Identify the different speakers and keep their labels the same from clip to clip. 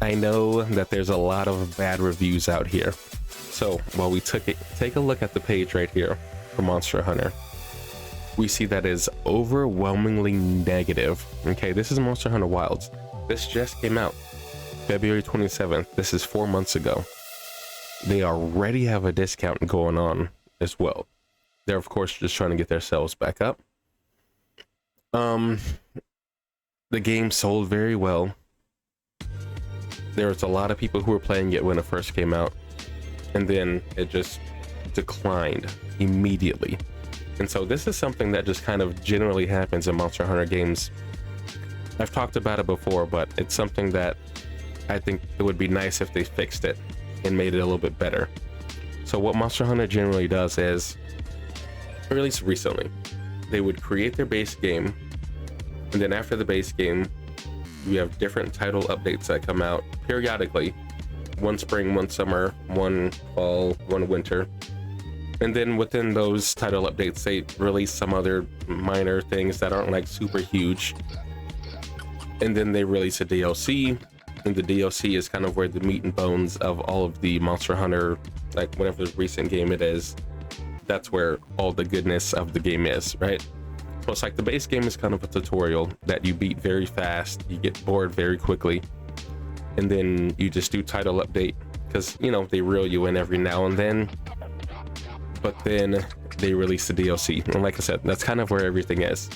Speaker 1: I know that there's a lot of bad reviews out here. So while we take a look at the page right here for Monster Hunter, we see that is overwhelmingly negative. Okay, this is Monster Hunter Wilds. This just came out February 27th. This is 4 months ago. They already have a discount going on as well. They're of course just trying to get their sales back up. The game sold very well. There was a lot of people who were playing it when it first came out, and then it just declined immediately. And so this is something that just kind of generally happens in Monster Hunter games. I've talked about it before, but it's something that I think it would be nice if they fixed it and made it a little bit better. So what Monster Hunter generally does is, or at least recently, they would create their base game, and then after the base game, you have different title updates that come out periodically. One spring, one summer, one fall, one winter. And then within those title updates, they release some other minor things that aren't like super huge. And then they release a DLC, and the DLC is kind of where the meat and bones of all of the Monster Hunter, like whatever recent game it is, that's where all the goodness of the game is, right? So it's like the base game is kind of a tutorial that you beat very fast, you get bored very quickly, and then you just do title update, because you know they reel you in every now and then, but then they release the DLC, and like I said, that's kind of where everything is.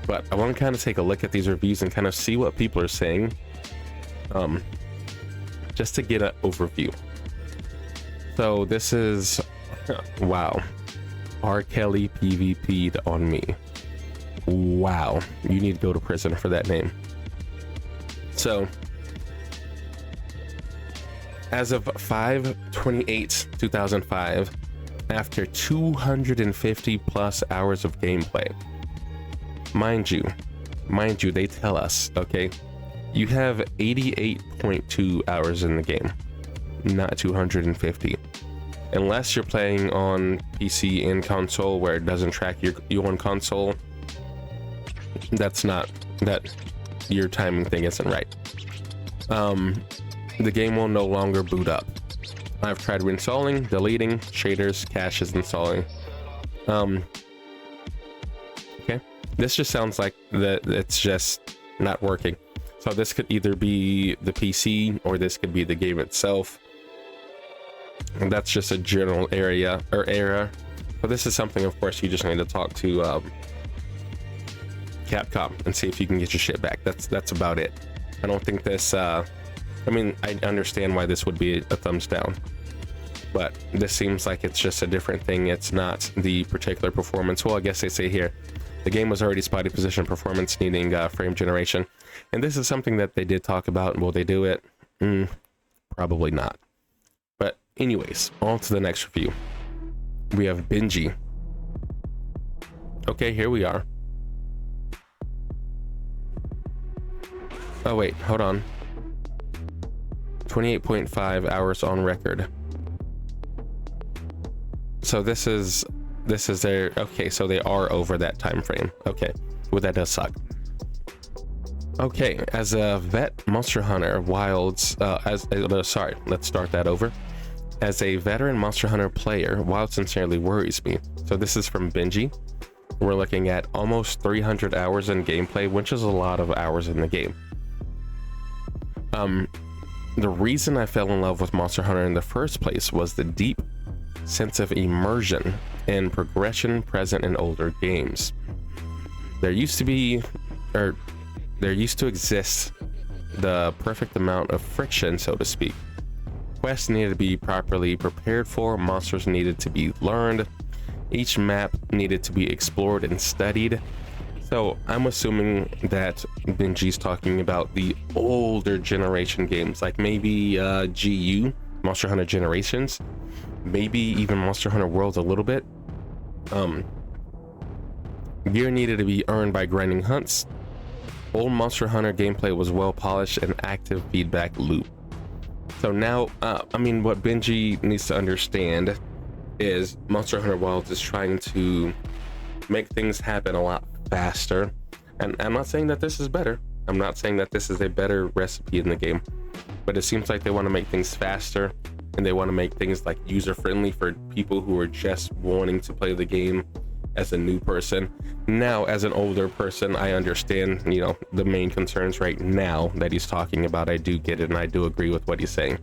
Speaker 1: But I want to kind of take a look at these reviews and kind of see what people are saying, just to get an overview. So this is wow, R. Kelly PvP'd on me. Wow, you need to go to prison for that name. So as of 5/28/2005, after 250 plus hours of gameplay, mind you, they tell us, okay, you have 88.2 hours in the game, not 250. Unless you're playing on PC and console where it doesn't track you on console, that's not, that your timing thing isn't right. The game will no longer boot up. I've tried reinstalling, deleting, shaders, caches, installing. Okay, this just sounds like that it's just not working. So this could either be the PC or this could be the game itself. And that's just a general area or error. But this is something, of course, you just need to talk to Capcom and see if you can get your shit back. That's about it. I don't think this I mean, I understand why this would be a thumbs down, but this seems like it's just a different thing. It's not the particular performance. Well, I guess they say here the game was already spotty position performance needing frame generation, and this is something that they did talk about. Will they do it? Probably not. But anyways, on to the next review. We have Benji. Okay, here we are. Oh wait, hold on. 28.5 hours on record. So this is their, okay, so they are over that time frame. Okay, well, that does suck. Okay, as a vet Monster Hunter Wilds, sorry, let's start that over. As a veteran Monster Hunter player, Wild sincerely worries me. So this is from Benji. We're looking at almost 300 hours in gameplay, which is a lot of hours in the game. The reason I fell in love with Monster Hunter in the first place was the deep sense of immersion and progression present in older games. There used to exist the perfect amount of friction, so to speak. Quests needed to be properly prepared for, monsters needed to be learned, each map needed to be explored and studied. So I'm assuming that Benji's talking about the older generation games, like maybe GU, Monster Hunter Generations, maybe even Monster Hunter Worlds a little bit. Gear needed to be earned by grinding hunts. Old Monster Hunter gameplay was well polished and active feedback loop. So now, I mean, what Benji needs to understand is Monster Hunter Wilds is trying to make things happen a lot faster. And I'm not saying that this is better. I'm not saying that this is a better recipe in the game. but it seems like they want to make things faster, and they want to make things like user friendly for people who are just wanting to play the game as a new person. Now, as an older person, I understand, you know, the main concerns right now that he's talking about. I do get it, and I do agree with what he's saying.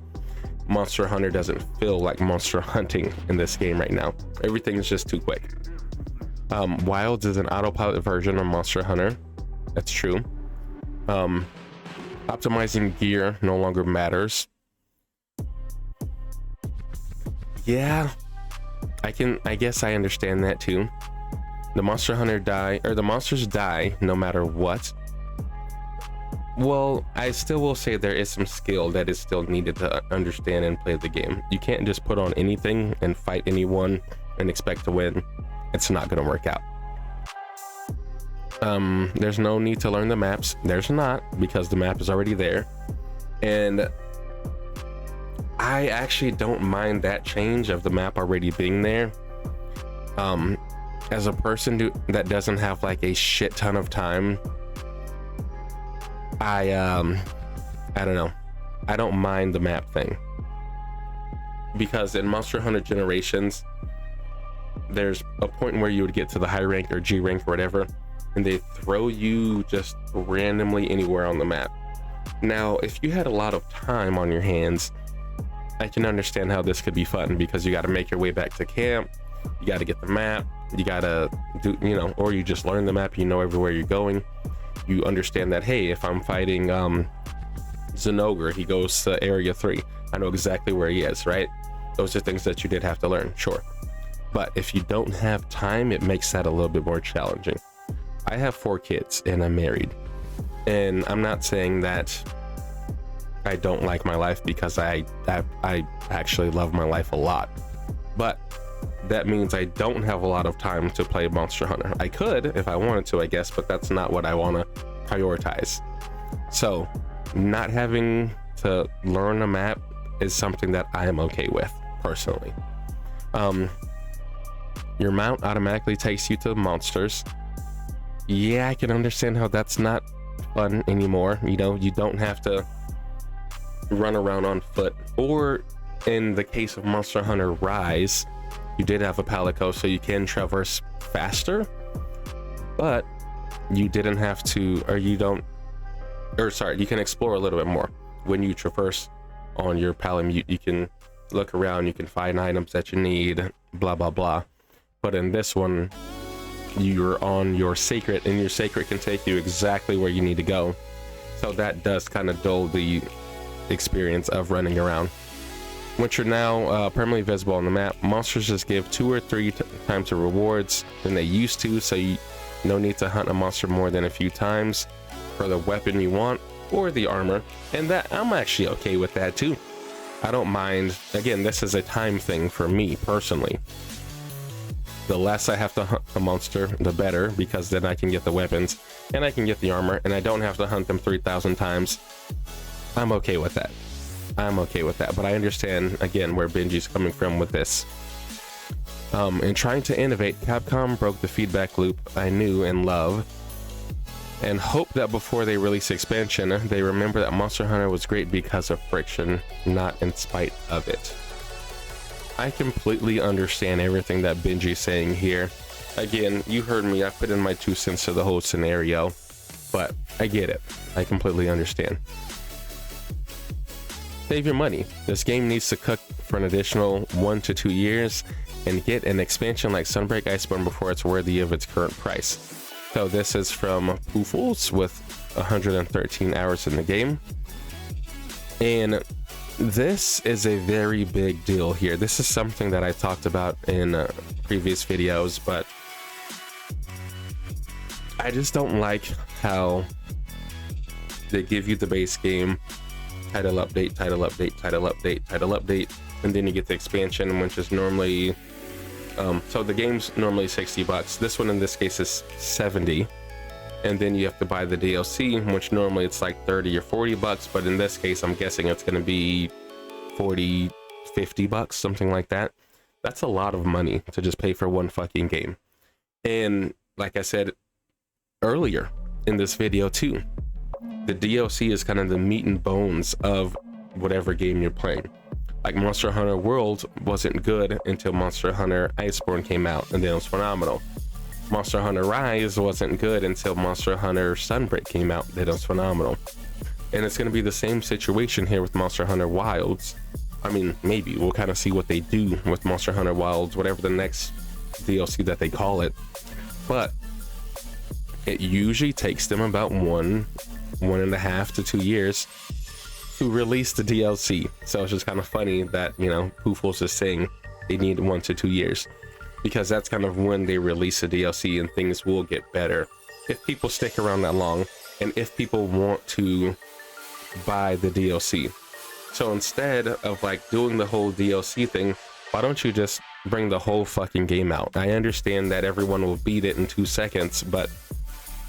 Speaker 1: Monster Hunter doesn't feel like monster hunting in this game right now. Everything is just too quick. Wilds is an autopilot version of Monster Hunter. That's true. Optimizing gear no longer matters. Yeah, I guess I understand that too. The Monster Hunter the monsters die no matter what. Well, I still will say there is some skill that is still needed to understand and play the game. You can't just put on anything and fight anyone and expect to win. It's not going to work out. There's no need to learn the maps. There's not, because the map is already there. And I actually don't mind that change of the map already being there. As a person that doesn't have like a shit ton of time, I don't know. I don't mind the map thing, because in Monster Hunter Generations, there's a point where you would get to the high rank or G rank or whatever, and they throw you just randomly anywhere on the map. Now, if you had a lot of time on your hands, I can understand how this could be fun, because you got to make your way back to camp, you got to get the map, you got to do, you know, or you just learn the map, you know everywhere you're going. You understand that, hey, if I'm fighting Zenogre, he goes to area 3, I know exactly where he is, right? Those are things that you did have to learn, sure. But if you don't have time, it makes that a little bit more challenging. I have 4 kids and I'm married, and I'm not saying that I don't like my life, because I actually love my life a lot, but that means I don't have a lot of time to play Monster Hunter. I could if I wanted to, I guess, but that's not what I want to prioritize. So not having to learn a map is something that I am okay with personally. Your mount automatically takes you to monsters. Yeah, I can understand how that's not fun anymore. You know, you don't have to run around on foot, or in the case of Monster Hunter Rise, you did have a palico, so you can traverse faster, but you didn't have to, or you don't, or sorry, you can explore a little bit more. When you traverse on your palamute, you can look around, you can find items that you need, blah blah blah. But in this one, you're on your sacred, and your sacred can take you exactly where you need to go. So that does kind of dull the experience of running around. Once you're now permanently visible on the map, monsters just give 2 or 3 times the rewards than they used to, so you no need to hunt a monster more than a few times for the weapon you want or the armor, and that I'm actually okay with that too. I don't mind. Again, this is a time thing for me personally. The less I have to hunt the monster, the better, because then I can get the weapons and I can get the armor, and I don't have to hunt them 3,000 times. I'm okay with that. I'm okay with that, but I understand again where Benji's coming from with this. In trying to innovate, Capcom broke the feedback loop I knew and love, and hope that before they release expansion, they remember that Monster Hunter was great because of friction, not in spite of it. I completely understand everything that Benji's saying here. Again, you heard me, I put in my 2 cents to the whole scenario, but I get it. I completely understand. Save your money. This game needs to cook for an additional 1 to 2 years and get an expansion like Sunbreak Iceborne before it's worthy of its current price. So this is from Poofles with 113 hours in the game. And this is a very big deal here. This is something that I talked about in previous videos, but I just don't like how they give you the base game, title update, title update, title update, title update, and then you get the expansion, which is normally so the game's normally $60. This one in this case is 70, and then you have to buy the DLC, which normally it's like 30 or 40 bucks, but in this case I'm guessing it's going to be 40, 50 bucks, something like that. That's a lot of money to just pay for one fucking game. And like I said earlier in this video too, the DLC is kind of the meat and bones of whatever game you're playing. Like Monster Hunter World wasn't good until Monster Hunter Iceborne came out, and then it was phenomenal. Monster Hunter Rise wasn't good until Monster Hunter Sunbreak came out, then it was phenomenal. And it's going to be the same situation here with Monster Hunter Wilds. I mean, maybe we'll kind of see what they do with Monster Hunter Wilds, whatever the next DLC that they call it. But it usually takes them about 1.5 to 2 years to release the DLC. So it's just kind of funny that, you know, Poofles is saying they need 1 to 2 years, because that's kind of when they release the DLC, and things will get better if people stick around that long, and if people want to buy the DLC. So instead of like doing the whole DLC thing, why don't you just bring the whole fucking game out? I understand that everyone will beat it in 2 seconds, but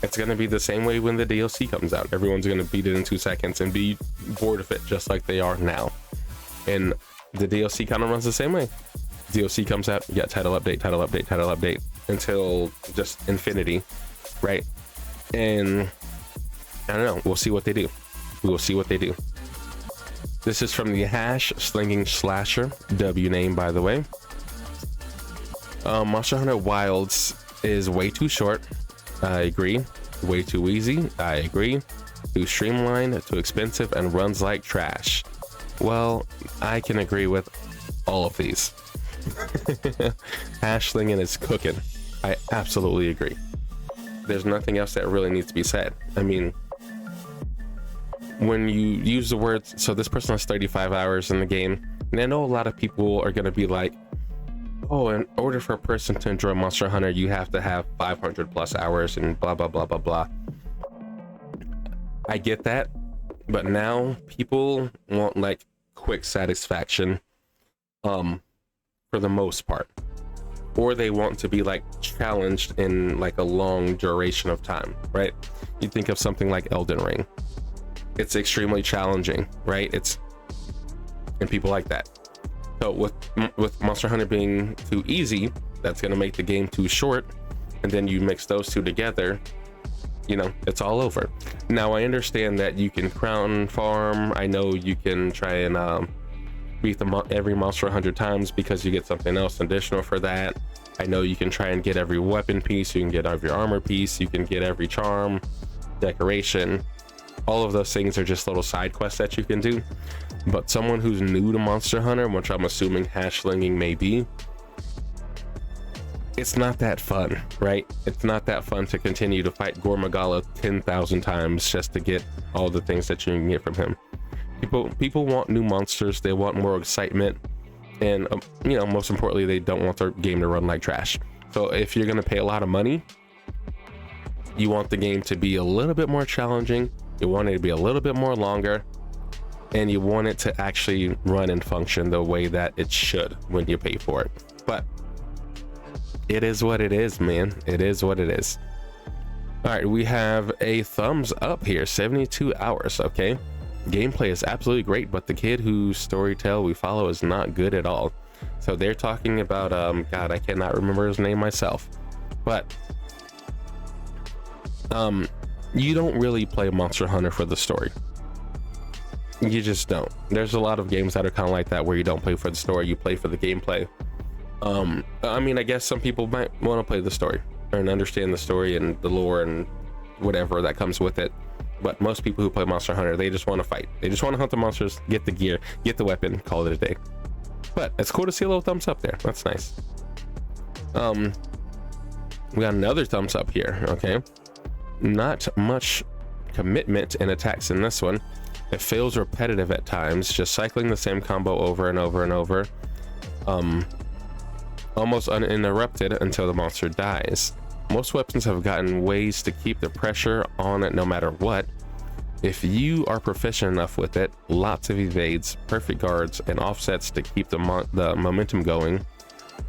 Speaker 1: it's going to be the same way when the DLC comes out. Everyone's going to beat it in 2 seconds and be bored of it, just like they are now. And the DLC kind of runs the same way. DLC comes out, you got title update, title update, title update, until just infinity, right? And I don't know, we'll see what they do. We will see what they do. This is from the Hash Slinging Slasher, W name, by the way. Monster Hunter Wilds is way too short. I agree. Way too easy. I agree. Too streamlined, too expensive, and runs like trash. Well, I can agree with all of these. Hash slinging is cooking. I absolutely agree. There's nothing else that really needs to be said. I mean, when you use the words, so this person has 35 hours in the game, and I know a lot of people are going to be like, oh, in order for a person to enjoy Monster Hunter, you have to have 500 plus hours and blah, blah, blah, blah, blah. I get that, but now people want like quick satisfaction, for the most part, or they want to be like challenged in like a long duration of time, right? You think of something like Elden Ring. It's extremely challenging, right? And people like that. So with Monster Hunter being too easy, that's going to make the game too short, and then you mix those two together, you know, it's all over. Now I understand that you can crown farm. I know you can try and beat every monster 100 times because you get something else additional for that. I know you can try and get every weapon piece, you can get every armor piece, you can get every charm, decoration. All of those things are just little side quests that you can do. But someone who's new to Monster Hunter, which I'm assuming hash slinging may be, it's not that fun, right? It's not that fun to continue to fight Gormagala 10,000 times just to get all the things that you can get from him. People want new monsters, they want more excitement, and you know, most importantly, they don't want their game to run like trash. So if you're going to pay a lot of money, you want the game to be a little bit more challenging, you want it to be a little bit more longer, and you want it to actually run and function the way that it should when you pay for it. But it is what it is, man. It is what it is. All right, we have a thumbs up here. 72 hours. Okay, gameplay is absolutely great, but the kid whose storytell we follow is not good at all. So they're talking about God, I cannot remember his name myself, but you don't really play Monster Hunter for the story. You just don't. There's a lot of games that are kind of like that, where you don't play for the story, you play for the gameplay. I mean, I guess some people might want to play the story and understand the story and the lore and whatever that comes with it, but most people who play Monster Hunter, they just want to fight, they just want to hunt the monsters, get the gear, get the weapon, call it a day. But it's cool to see a little thumbs up there. That's nice. We got another thumbs up here. Okay, not much commitment and attacks in this one. It feels repetitive at times, just cycling the same combo over and over and over, almost uninterrupted until the monster dies. Most weapons have gotten ways to keep the pressure on it no matter what. If you are proficient enough with it, lots of evades, perfect guards, and offsets to keep the momentum going.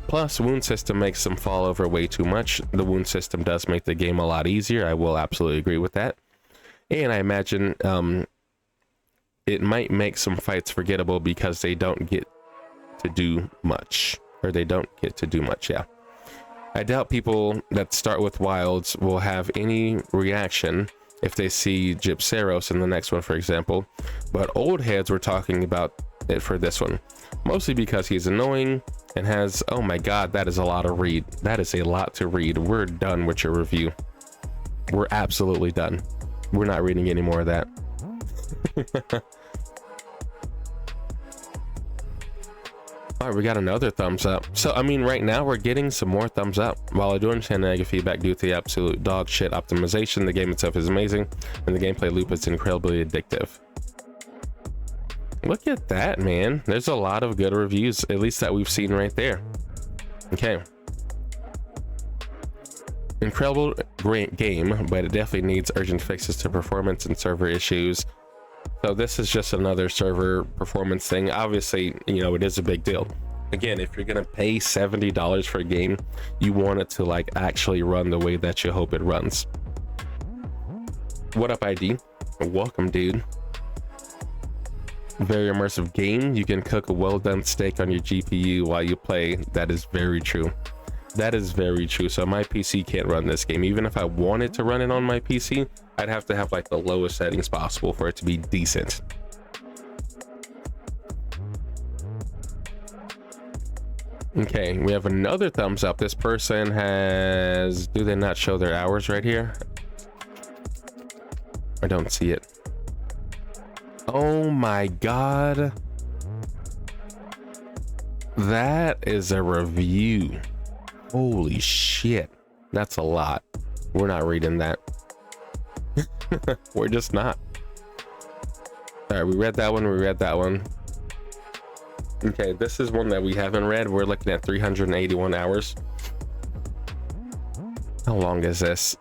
Speaker 1: Plus, wound system makes them fall over way too much. The wound system does make the game a lot easier. I will absolutely agree with that. And I imagine it might make some fights forgettable because they don't get to do much. Yeah. I doubt people that start with Wilds will have any reaction if they see Gypseros in the next one, for example. But old heads were talking about it for this one, mostly because he's annoying and has, oh my god, that is a lot to read. That is a lot to read. We're done with your review. We're absolutely done. We're not reading any more of that. All right, we got another thumbs up. So I mean, right now we're getting some more thumbs up. While I do understand negative feedback due to the absolute dog shit optimization, the game itself is amazing and the gameplay loop is incredibly addictive. Look at that, man. There's a lot of good reviews, at least that we've seen right there. Okay. Incredible, great game, but it definitely needs urgent fixes to performance and server issues. So this is just another server performance thing. Obviously, you know, it is a big deal. Again, if you're gonna pay $70 for a game, you want it to like actually run the way that you hope it runs. What up, ID? Welcome, dude. Very immersive game. You can cook a well-done steak on your GPU while you play. That is very true. That is very true. So my PC can't run this game. Even if I wanted to run it on my PC, I'd have to have like the lowest settings possible for it to be decent. Okay, we have another thumbs up. This person has, do they not show their hours right here? I don't see it. Oh my god. That is a review. Holy shit. That's a lot. We're not reading that. We're just not. All right, we read that one. We read that one. Okay, this is one that we haven't read. We're looking at 381 hours. How long is this?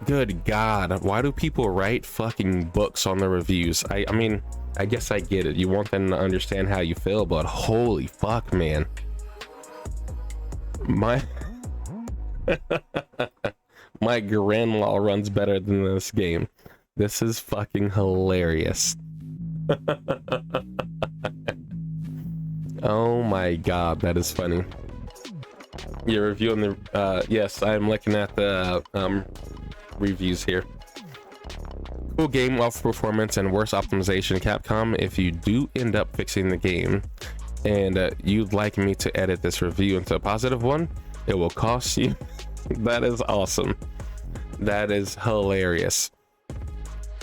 Speaker 1: Good god, why do people write fucking books on the reviews? I mean, I guess I get it. You want them to understand how you feel, but holy fuck, man. My my grandma runs better than this game. This is fucking hilarious. Oh my god, that is funny. You're reviewing the yes, I'm looking at the reviews here. Cool game, off performance and worse optimization. Capcom, if you do end up fixing the game and you'd like me to edit this review into a positive one, it will cost you. That is awesome. That is hilarious.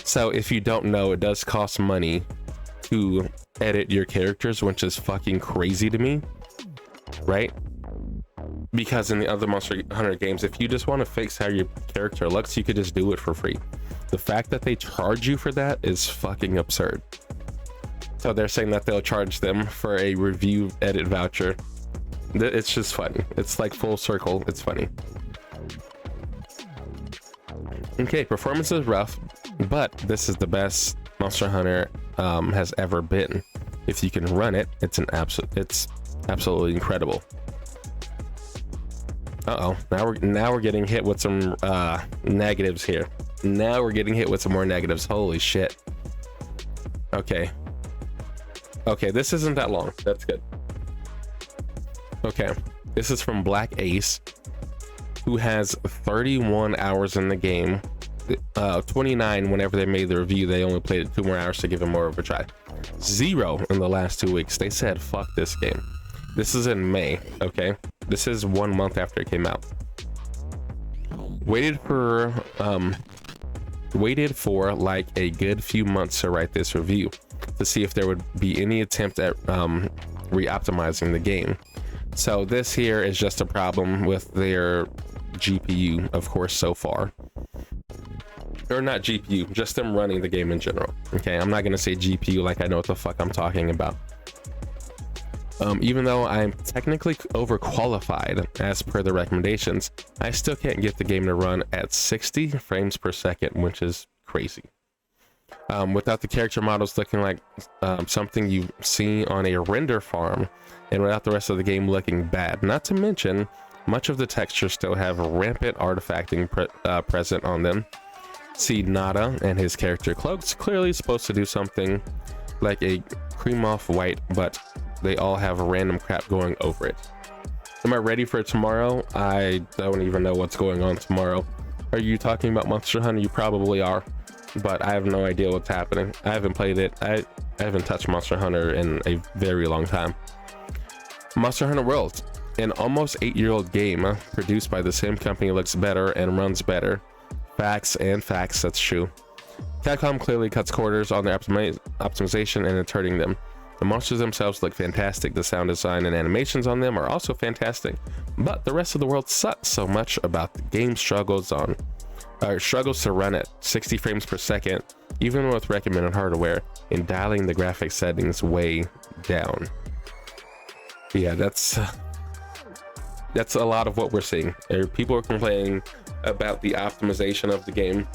Speaker 1: So if you don't know, it does cost money to edit your characters, which is fucking crazy to me, right? Because in the other Monster Hunter games, if you just want to fix how your character looks, you could just do it for free. The fact that they charge you for that is fucking absurd. So they're saying that they'll charge them for a review edit voucher. It's just funny. It's like full circle. It's funny. Okay, performance is rough, but this is the best Monster Hunter has ever been. If you can run it, it's absolutely incredible. Uh-oh, now we're getting hit with some negatives here. Now we're getting hit with some more negatives. Holy shit. Okay, this isn't that long. That's good. Okay, this is from Black Ace, who has 31 hours in the game. 29 whenever they made the review. They only played it 2 more hours to give it more of a try. 0 in the last 2 weeks. They said fuck this game. This is in May. Okay, this is 1 month after it came out. Waited for like a good few months to write this review to see if there would be any attempt at re-optimizing the game. So this here is just a problem with their GPU, of course, so far. Or not GPU, just them running the game in general. Okay, I'm not gonna say GPU like I know what the fuck I'm talking about. Even though I'm technically overqualified as per the recommendations, I still can't get the game to run at 60 frames per second, which is crazy. Without the character models looking like something you see on a render farm, and without the rest of the game looking bad. Not to mention, much of the textures still have rampant artifacting present on them. See Nada and his character Cloak's clearly supposed to do something like a cream off white, but they all have random crap going over it. Am I ready for tomorrow? I don't even know what's going on tomorrow. Are you talking about Monster Hunter? You probably are, but I have no idea what's happening. I haven't played it. I haven't touched Monster Hunter in a very long time. Monster Hunter World, an almost 8-year-old game produced by the same company, looks better and runs better. Facts and facts, that's true. Capcom clearly cuts corners on their optimization, and it's hurting them. The monsters themselves look fantastic. The sound design and animations on them are also fantastic, but the rest of the world sucks so much about the game struggles to run at 60 frames per second, even with recommended hardware, and dialing the graphics settings way down. Yeah, that's a lot of what we're seeing. People are complaining about the optimization of the game,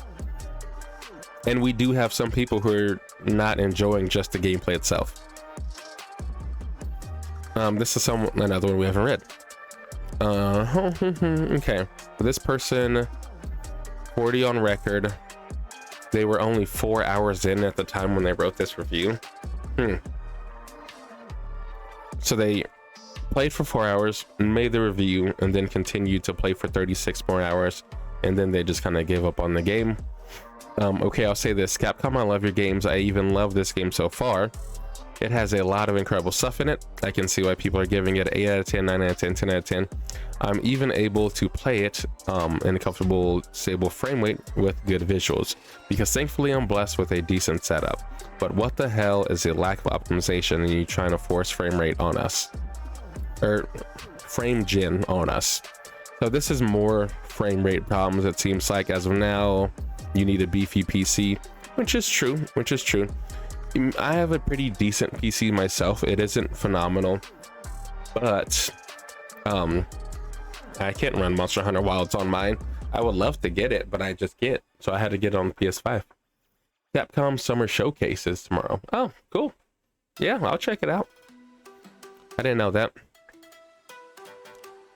Speaker 1: and we do have some people who are not enjoying just the gameplay itself. This is another one we haven't read. Okay, this person, 40 on record. They were only 4 hours in at the time when they wrote this review. So they played for 4 hours, made the review, and then continued to play for 36 more hours, and then they just kind of gave up on the game. Okay, I'll say this: Capcom, I love your games. I even love this game so far. It has a lot of incredible stuff in it. I can see why people are giving it 8 out of 10, 9 out of 10, 10 out of 10. I'm even able to play it in a comfortable, stable frame rate with good visuals, because thankfully I'm blessed with a decent setup. But what the hell is the lack of optimization and you trying to force frame rate on us? Or frame gen on us. So this is more frame rate problems, it seems like. As of now, you need a beefy PC, which is true. I have a pretty decent PC myself. It isn't phenomenal, but I can't run Monster Hunter while it's on mine. I would love to get it, but I just can't. So I had to get it on the PS5. Capcom Summer Showcase is tomorrow. Oh, cool. Yeah, I'll check it out. I didn't know that.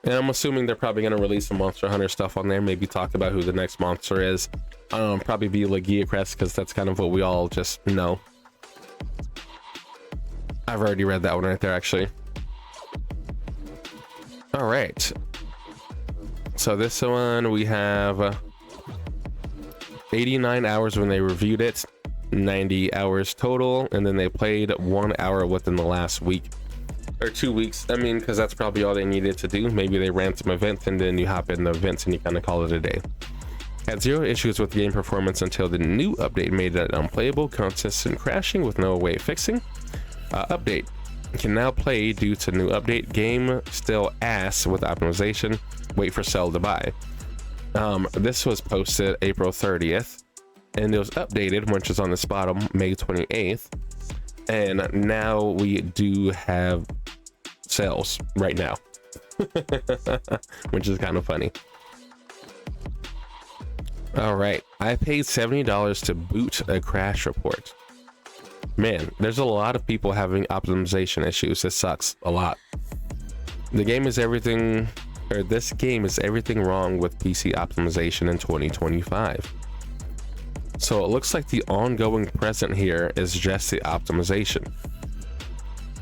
Speaker 1: And I'm assuming they're probably going to release some Monster Hunter stuff on there. Maybe talk about who the next monster is. Probably be Legia Crest, because that's kind of what we all just know. I've already read that one right there, actually. All right. So this one, we have 89 hours when they reviewed it, 90 hours total, and then they played 1 hour within the last week or 2 weeks. I mean, because that's probably all they needed to do. Maybe they ran some events and then you hop in the events and you kind of call it a day. Had 0 issues with game performance until the new update made it unplayable, consistent crashing with no way of fixing. Update can now play due to new update. Game still ass with optimization. Wait for sell to buy. This was posted April 30th, and it was updated, which is on this bottom, May 28th. And now we do have sales right now, which is kind of funny. All right, I paid $70 to boot a crash report. Man, there's a lot of people having optimization issues. This sucks a lot. This game is everything wrong with PC optimization in 2025. So it looks like the ongoing present here is just the optimization.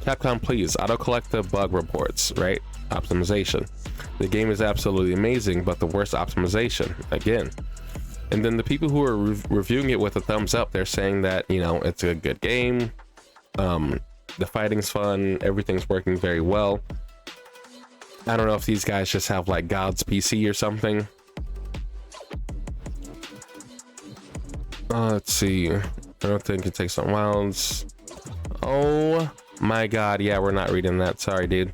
Speaker 1: Capcom, please auto collect the bug reports, right? Optimization. The game is absolutely amazing, but the worst optimization again. And then the people who are reviewing it with a thumbs up, they're saying that, you know, it's a good game. The fighting's fun. Everything's working very well. I don't know if these guys just have like God's PC or something. Let's see. I don't think it takes on wilds. Oh my God. Yeah, we're not reading that. Sorry, dude.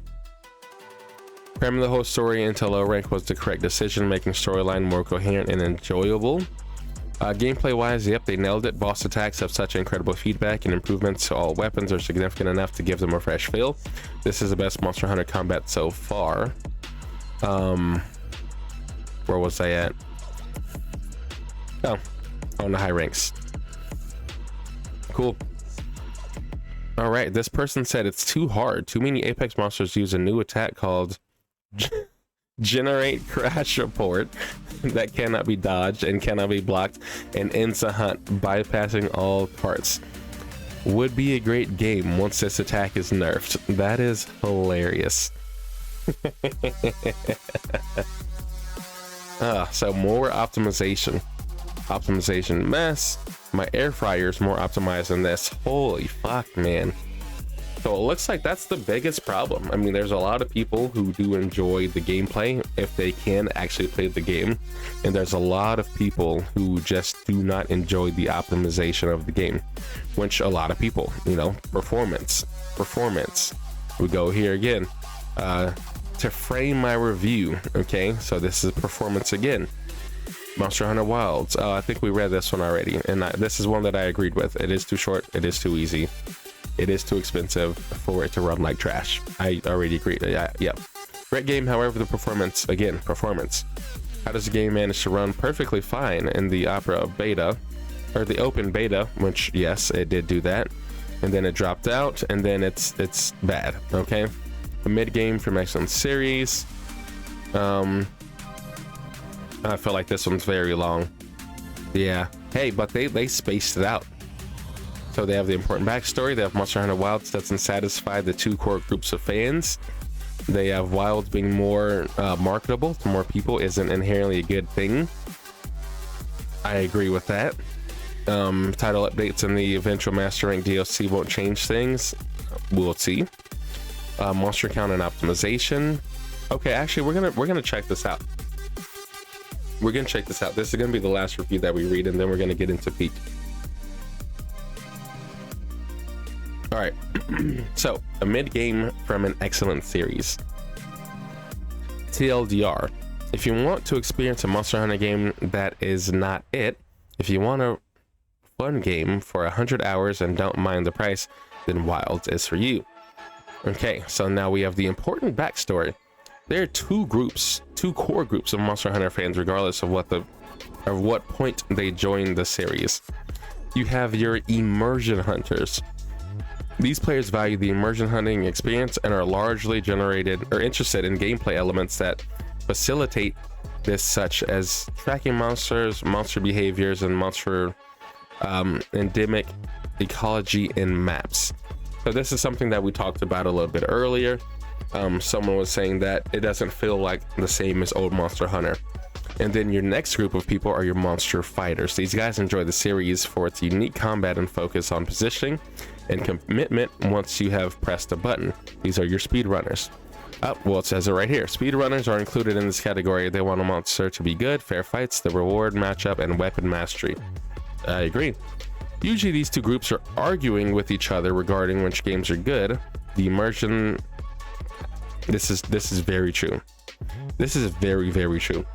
Speaker 1: Cramming the whole story into low rank was the correct decision, making storyline more coherent and enjoyable. Gameplay wise, yep, they nailed it. Boss attacks have such incredible feedback, and improvements to all weapons are significant enough to give them a fresh feel. This is the best Monster Hunter combat so far. Where was I at? Oh, on the high ranks. Cool. All right, this person said it's too hard. Too many Apex monsters use a new attack called Generate Crash Report that cannot be dodged and cannot be blocked, and ends the hunt, bypassing all parts. Would be a great game once this attack is nerfed. That is hilarious. So more optimization mess. My air fryer is more optimized than this. Holy fuck, man. So it looks like that's the biggest problem. I mean, there's a lot of people who do enjoy the gameplay if they can actually play the game, and there's a lot of people who just do not enjoy the optimization of the game, which a lot of people, you know, performance. We go here again to frame my review. Okay, so this is performance again. Monster Hunter Wilds. I think we read this one already, and this is one that I agreed with. It is too short. It is too easy. It is too expensive for it to run like trash. I already agreed. Yeah. Great game, however, the performance. How does the game manage to run perfectly fine in the Opera beta, or the open beta? Which, yes, it did do that, and then it dropped out, and then it's bad. Okay, a mid game from excellent series. I feel like this one's very long. Yeah. Hey, but they spaced it out. So they have the important backstory. They have Monster Hunter Wilds doesn't satisfy the two core groups of fans. They have Wilds being more marketable to more people isn't inherently a good thing. I agree with that. Title updates and the eventual Master Rank DLC won't change things. We'll see. Monster count and optimization. Okay, actually, we're gonna check this out. This is gonna be the last review that we read, and then we're gonna get into peak. All right. So a mid game from an excellent series. TLDR: if you want to experience a Monster Hunter game, that is not it. If you want a fun game for 100 hours and don't mind the price, then Wilds is for you. Okay, so now we have the important backstory. There are two core groups of Monster Hunter fans, regardless of what point they join the series. You have your immersion hunters. These players value the immersion hunting experience and are largely interested in gameplay elements that facilitate this, such as tracking monsters, monster behaviors, and monster endemic ecology in maps. So this is something that we talked about a little bit earlier. Someone was saying that it doesn't feel like the same as old Monster Hunter. And then your next group of people are your monster fighters. These guys enjoy the series for its unique combat and focus on positioning and commitment once you have pressed a button. These are your speedrunners. Well, it says it right here. Speedrunners are included in this category. They want a monster to be good, fair fights, the reward matchup, and weapon mastery. I agree. Usually these two groups are arguing with each other regarding which games are good. The immersion... This is very true. This is very, very true.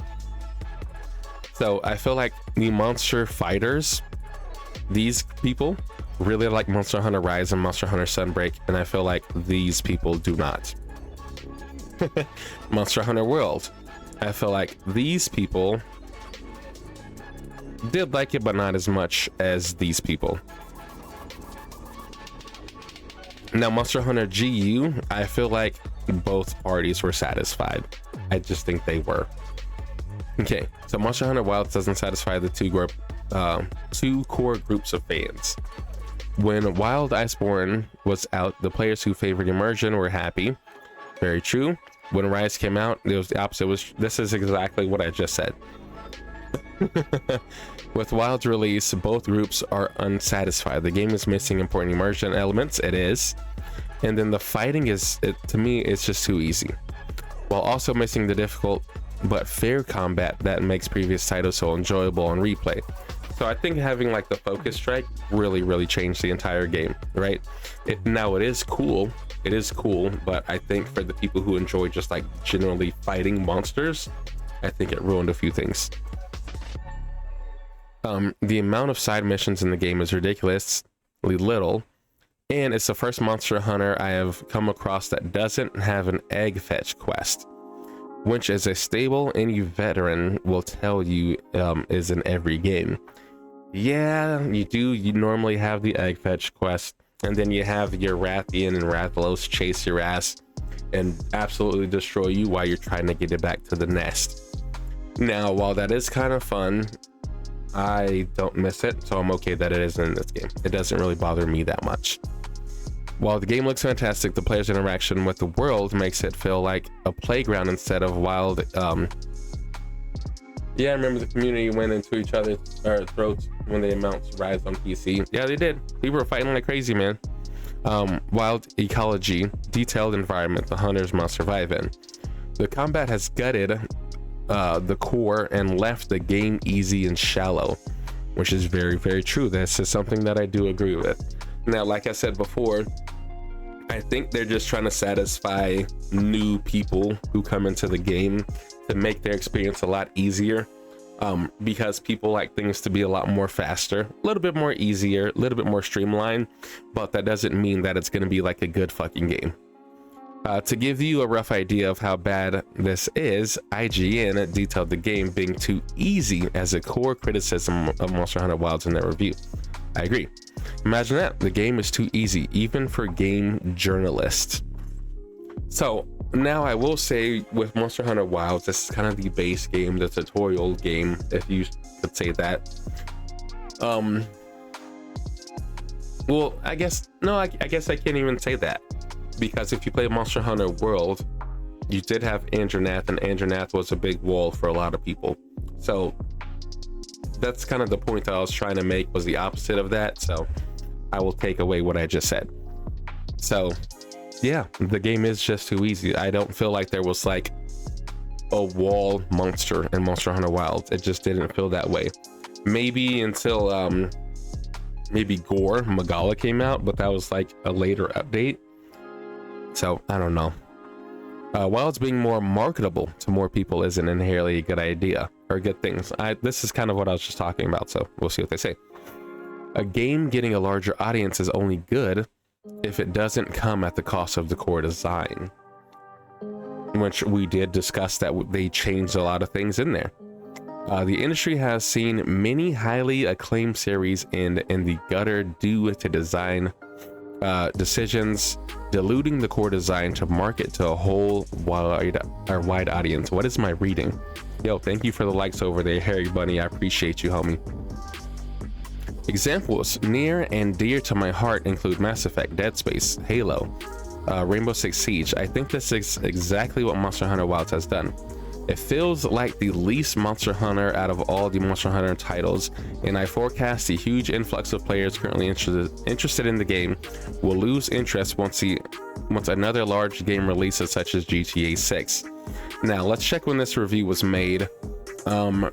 Speaker 1: So I feel like the monster fighters, these people really like Monster Hunter Ryzen, Monster Hunter Sunbreak, and I feel like these people do not. Monster Hunter World, I feel like these people did like it, but not as much as these people. Now Monster Hunter GU, I feel like both parties were satisfied. I just think they were. Okay, so Monster Hunter Wilds doesn't satisfy the two core groups of fans. When Wild Iceborne was out, the players who favored immersion were happy. Very true. When Rise came out, it was the opposite. This is exactly what I just said. With Wild's release, both groups are unsatisfied. The game is missing important immersion elements. It is. And then the fighting to me, it's just too easy. While also missing the difficult but fair combat that makes previous titles so enjoyable on replay. So I think having like the focus strike really changed the entire game, right? Now it is cool, but I think for the people who enjoy just like generally fighting monsters, I think it ruined a few things. The amount of side missions in the game is ridiculously little, and it's the first Monster Hunter I have come across that doesn't have an egg fetch quest, which as a stable any veteran will tell you is in every game. Yeah, you do. You normally have the egg fetch quest, and then you have your Rathian and Rathalos chase your ass and absolutely destroy you while you're trying to get it back to the nest. Now, while that is kind of fun, I don't miss it, so I'm okay that it isn't in this game. It doesn't really bother me that much. While the game looks fantastic, the player's interaction with the world makes it feel like a playground instead of wild Yeah, I remember the community went into each other's throats when they announced Rise on PC. Yeah, they did. People were fighting like crazy, man. Wild ecology, detailed environment the hunters must survive in. The combat has gutted the core and left the game easy and shallow, which is very, very true. This is something that I do agree with. Now, like I said before, I think they're just trying to satisfy new people who come into the game to make their experience a lot easier, because people like things to be a lot more faster, a little bit more easier, a little bit more streamlined, but that doesn't mean that it's going to be like a good fucking game. To give you a rough idea of how bad this is, IGN detailed the game being too easy as a core criticism of Monster Hunter Wilds in their review. I agree. Imagine that, the game is too easy, even for game journalists. So now I will say with Monster Hunter Wilds, this is kind of the base game, the tutorial game, if you could say that. Well, I guess I can't even say that, because if you play Monster Hunter World, you did have Andronath, and Andronath was a big wall for a lot of people. So that's kind of the point that I was trying to make, was the opposite of that. So I will take away what I just said. So yeah, the game is just too easy. I don't feel like there was like a wall monster in Monster Hunter Wilds. It just didn't feel that way. Maybe until maybe Gore Magala came out, but that was like a later update. So I don't know. Wilds being more marketable to more people isn't inherently a good idea or good things. This is kind of what I was just talking about, so we'll see what they say. A game getting a larger audience is only good if it doesn't come at the cost of the core design, which we did discuss that they changed a lot of things in there. The industry has seen many highly acclaimed series end in the gutter due to design decisions diluting the core design to market to a whole wide audience. What is my reading? Yo, thank you for the likes over there, Harry Bunny. I appreciate you, homie. Examples near and dear to my heart include Mass Effect, Dead Space, Halo, Rainbow Six Siege. I think this is exactly what Monster Hunter Wilds has done. It feels like the least Monster Hunter out of all the Monster Hunter titles, and I forecast the huge influx of players currently interested in the game will lose interest once another large game releases, such as GTA 6. Now let's check when this review was made.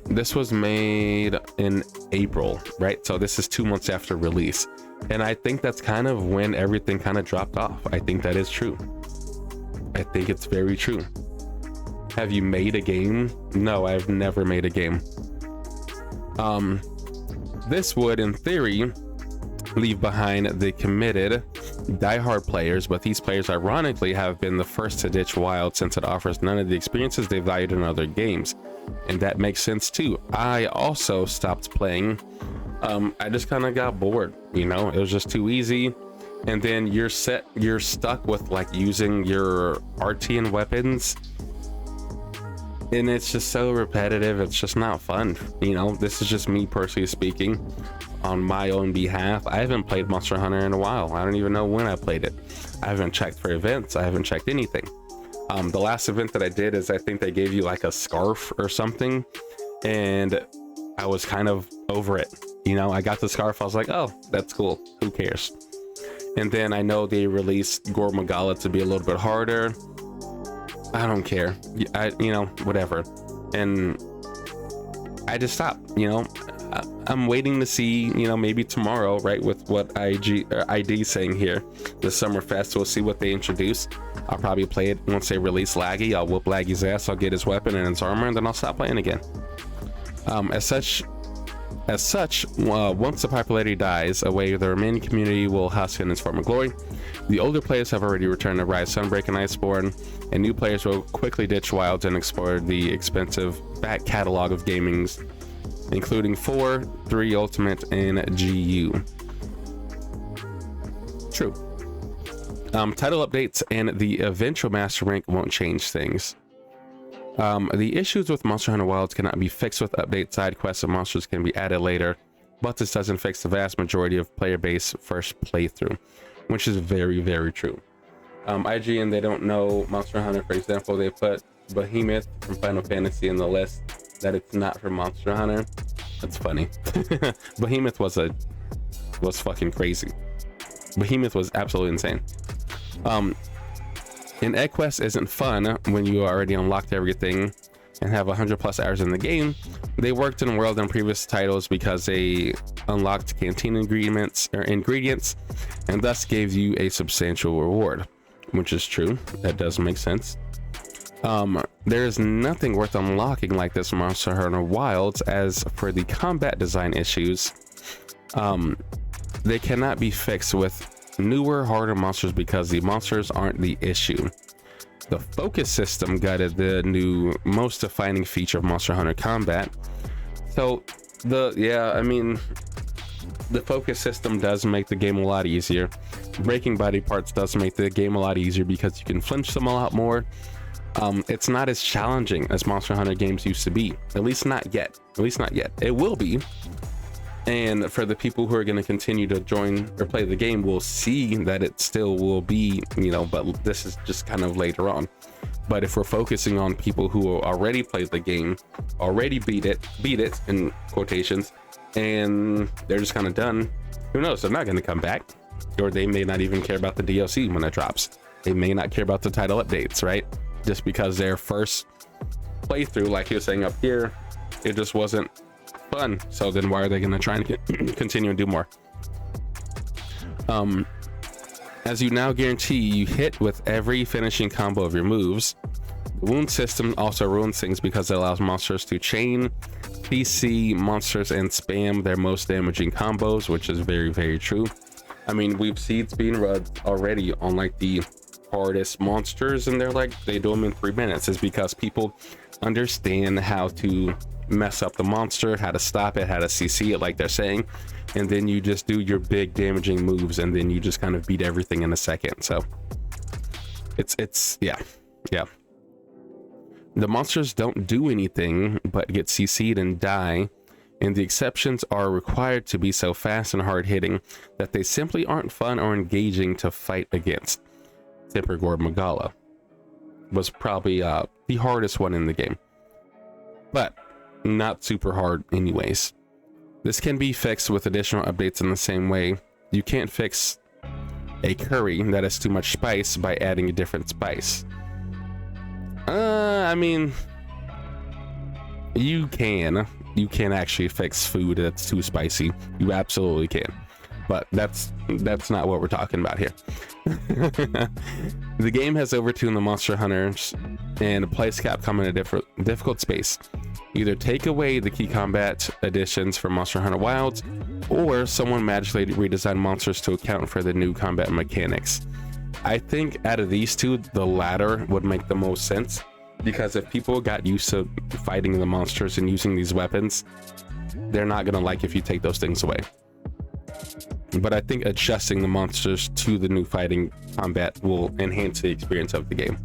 Speaker 1: This was made in April, right? So this is 2 months after release, and I think that's kind of when everything kind of dropped off. I think that is true. I think it's very true. Have you made a game? No, I've never made a game. This would, in theory, leave behind the committed die-hard players, but these players ironically have been the first to ditch Wild since it offers none of the experiences they valued in other games, and that makes sense too. I also stopped playing. I just kind of got bored, you know. It was just too easy, and then you're stuck with like using your Artian weapons, and it's just so repetitive. It's just not fun, you know. This is just me personally speaking on my own behalf. I haven't played Monster Hunter in a while. I don't even know when I played it. I haven't checked for events. I haven't checked anything. The last event that I did is I think they gave you like a scarf or something, and I was kind of over it, you know. I got the scarf, I was like, oh, that's cool, who cares? And then I know they released Gore Magala to be a little bit harder. I don't care, you know, whatever. And I just stopped, you know. I'm waiting to see, you know, maybe tomorrow, right, with what ID saying here, the Summer Fest. We'll see what they introduce. I'll probably play it once they release Laggy. I'll whoop Laggy's ass, I'll get his weapon and his armor, and then I'll stop playing again. As such, once the popularity dies away, the remaining community will husk in its former glory. The older players have already returned to Rise, Sunbreak, and Iceborne, and new players will quickly ditch Wilds and explore the expensive back catalog of gamings, including 4, 3 Ultimate, and GU. True. Title updates and the eventual Master Rank won't change things. The issues with Monster Hunter Wilds cannot be fixed with update. Side quests and monsters can be added later, but this doesn't fix the vast majority of player base first playthrough, which is very, very true. IGN, they don't know Monster Hunter. For example, they put Behemoth from Final Fantasy in the list. that it's not for Monster Hunter. That's funny. Behemoth was fucking crazy. Behemoth was absolutely insane. And Egg Quest isn't fun when you already unlocked everything and have 100+ hours in the game. They worked in World and previous titles because they unlocked canteen ingredients and thus gave you a substantial reward, which is true. That does make sense. There is nothing worth unlocking like this Monster Hunter Wilds. As for the combat design issues, they cannot be fixed with newer, harder monsters because the monsters aren't the issue. The focus system gutted the new, most defining feature of Monster Hunter combat. So the focus system does make the game a lot easier. Breaking body parts does make the game a lot easier because you can flinch them a lot more. It's not as challenging as Monster Hunter games used to be, at least not yet. It will be. And for the people who are going to continue to join or play the game, will see that it still will be, but this is just kind of later on. But if we're focusing on people who already played the game, already beat it in quotations, and they're just kind of done, who knows? They're not going to come back, or they may not even care about the DLC when it drops. They may not care about the title updates, right? Just because their first playthrough, like he was saying up here, it just wasn't fun. So then why are they going to try and continue and do more? As you now guarantee you hit with every finishing combo of your moves. The wound system also ruins things because it allows monsters to chain PC monsters and spam their most damaging combos, which is very, very true. I mean, we've seen speedruns already on like the hardest monsters, and they do them in 3 minutes. Is because people understand how to mess up the monster, how to stop it, how to CC it, like they're saying, and then you just do your big damaging moves, and then you just kind of beat everything in a second. So it's yeah. The monsters don't do anything but get CC'd and die, and the exceptions are required to be so fast and hard-hitting that they simply aren't fun or engaging to fight against. Timpergore Magala was probably the hardest one in the game, but not super hard anyways. This can be fixed with additional updates in the same way. You can't fix a curry that has too much spice by adding a different spice. I mean, you can actually fix food that's too spicy. You absolutely can, but that's not what we're talking about here. The game has overtuned the Monster Hunters and placed Capcom in a difficult space. Either take away the key combat additions for Monster Hunter Wilds, or someone magically redesign monsters to account for the new combat mechanics. I think out of these two, the latter would make the most sense, because if people got used to fighting the monsters and using these weapons, they're not gonna like if you take those things away. But I think adjusting the monsters to the new fighting combat will enhance the experience of the game.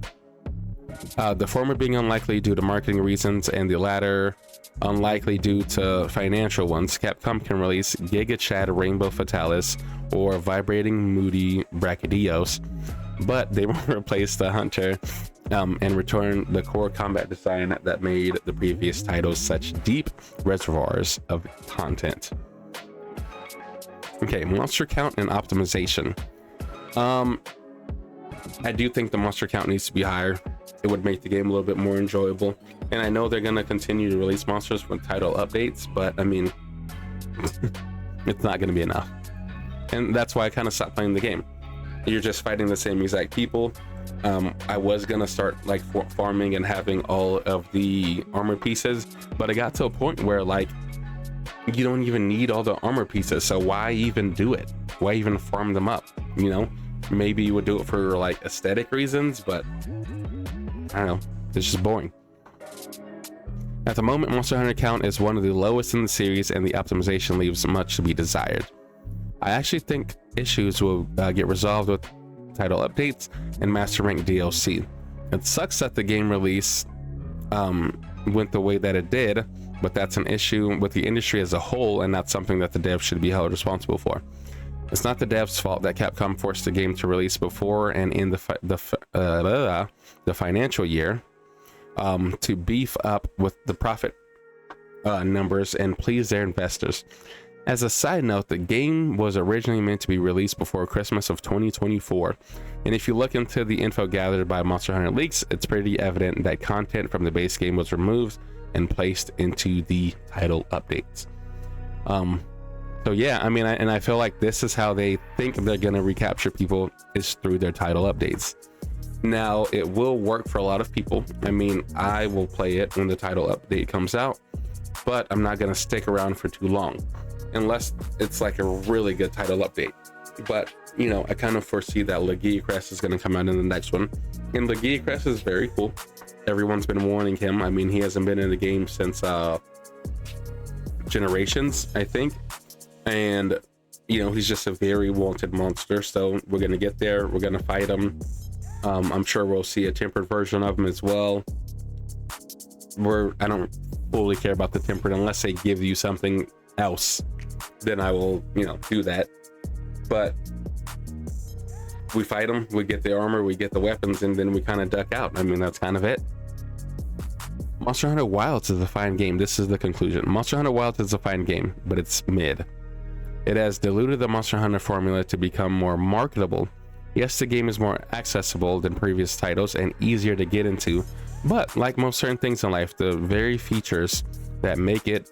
Speaker 1: The former being unlikely due to marketing reasons, and the latter unlikely due to financial ones. Capcom can release Giga Chad Rainbow Fatalis or Vibrating Moody Brachydios, but they will replace the Hunter and return the core combat design that made the previous titles such deep reservoirs of content. Okay, monster count and optimization. I do think the monster count needs to be higher. It would make the game a little bit more enjoyable. And I know they're going to continue to release monsters with title updates, but I mean, it's not going to be enough. And that's why I kind of stopped playing the game. You're just fighting the same exact people. I was going to start like farming and having all of the armor pieces, but I got to a point where like, you don't even need all the armor pieces. So why even do it? Why even farm them up? You know, maybe you would do it for like aesthetic reasons, but I don't know, it's just boring. At the moment, Monster Hunter count is one of the lowest in the series, and the optimization leaves much to be desired. I actually think issues will get resolved with title updates and Master Rank DLC. It sucks that the game release went the way that it did, but that's an issue with the industry as a whole, and not something that the devs should be held responsible for. It's not the devs' fault that Capcom forced the game to release before and in the financial year to beef up with the profit numbers and please their investors. As a side note, the game was originally meant to be released before Christmas of 2024. And if you look into the info gathered by Monster Hunter Leaks, it's pretty evident that content from the base game was removed and placed into the title updates. So yeah, I mean, I feel like this is how they think they're going to recapture people, is through their title updates. Now, it will work for a lot of people. I mean, I will play it when the title update comes out, but I'm not going to stick around for too long unless it's like a really good title update. But, you know, I kind of foresee that Legia Crest is going to come out in the next one. And Legia Crest is very cool. Everyone's been warning him. I mean, he hasn't been in the game since Generations, I think. And, you know, he's just a very wanted monster. So we're going to get there. We're going to fight him. I'm sure we'll see a tempered version of him as well. I don't fully care about the tempered unless they give you something else. Then I will, you know, do that. But we fight him, we get the armor, we get the weapons, and then we kind of duck out. I mean, that's kind of it. Monster Hunter Wilds is a fine game. This is the conclusion. Monster Hunter Wilds is a fine game, but it's mid. It has diluted the Monster Hunter formula to become more marketable. Yes, the game is more accessible than previous titles and easier to get into, but like most certain things in life, the very features that make it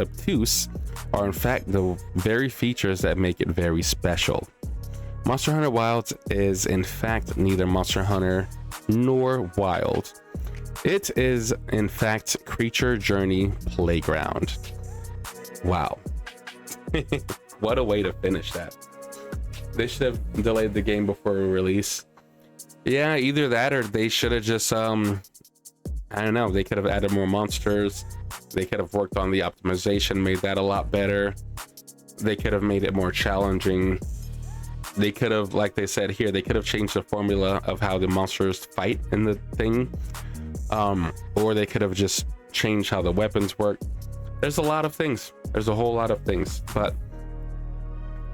Speaker 1: obtuse are in fact the very features that make it very special. Monster Hunter Wilds is in fact neither Monster Hunter nor Wild. It is in fact Creature Journey Playground. Wow. What a way to finish that. They should have delayed the game before release. Yeah, either that or they should have just I don't know, they could have added more monsters. They could have worked on the optimization, made that a lot better. They could have made it more challenging. They could have, like they said here, they could have changed the formula of how the monsters fight in the thing. Or they could have just changed how the weapons work. There's a lot of things. There's a whole lot of things, but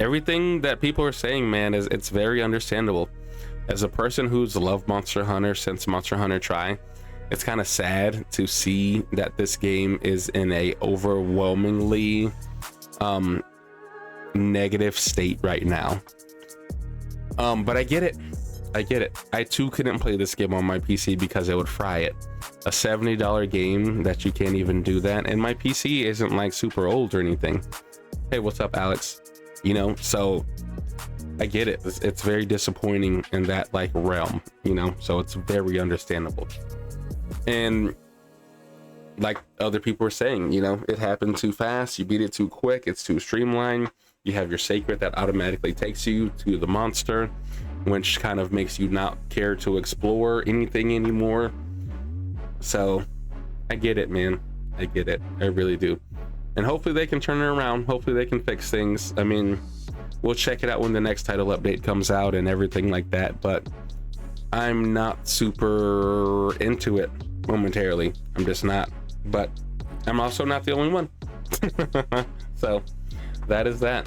Speaker 1: everything that people are saying, man, it's very understandable. As a person who's loved Monster Hunter since Monster Hunter Tri, it's kind of sad to see that this game is in a overwhelmingly negative state right now. But I get it. I too couldn't play this game on my PC because it would fry it. A $70 game that you can't even do that, and my PC isn't like super old or anything. Hey, what's up, Alex? You know, so I get it. It's very disappointing in that like realm, you know, so it's very understandable. And like other people were saying, you know, it happened too fast, you beat it too quick, it's too streamlined. You have your sacred that automatically takes you to the monster, which kind of makes you not care to explore anything anymore. So I get it, man. I get it. I really do. And hopefully they can turn it around. Hopefully they can fix things. I mean, we'll check it out when the next title update comes out and everything like that, but I'm not super into it momentarily. I'm just not, but I'm also not the only one. So that is that.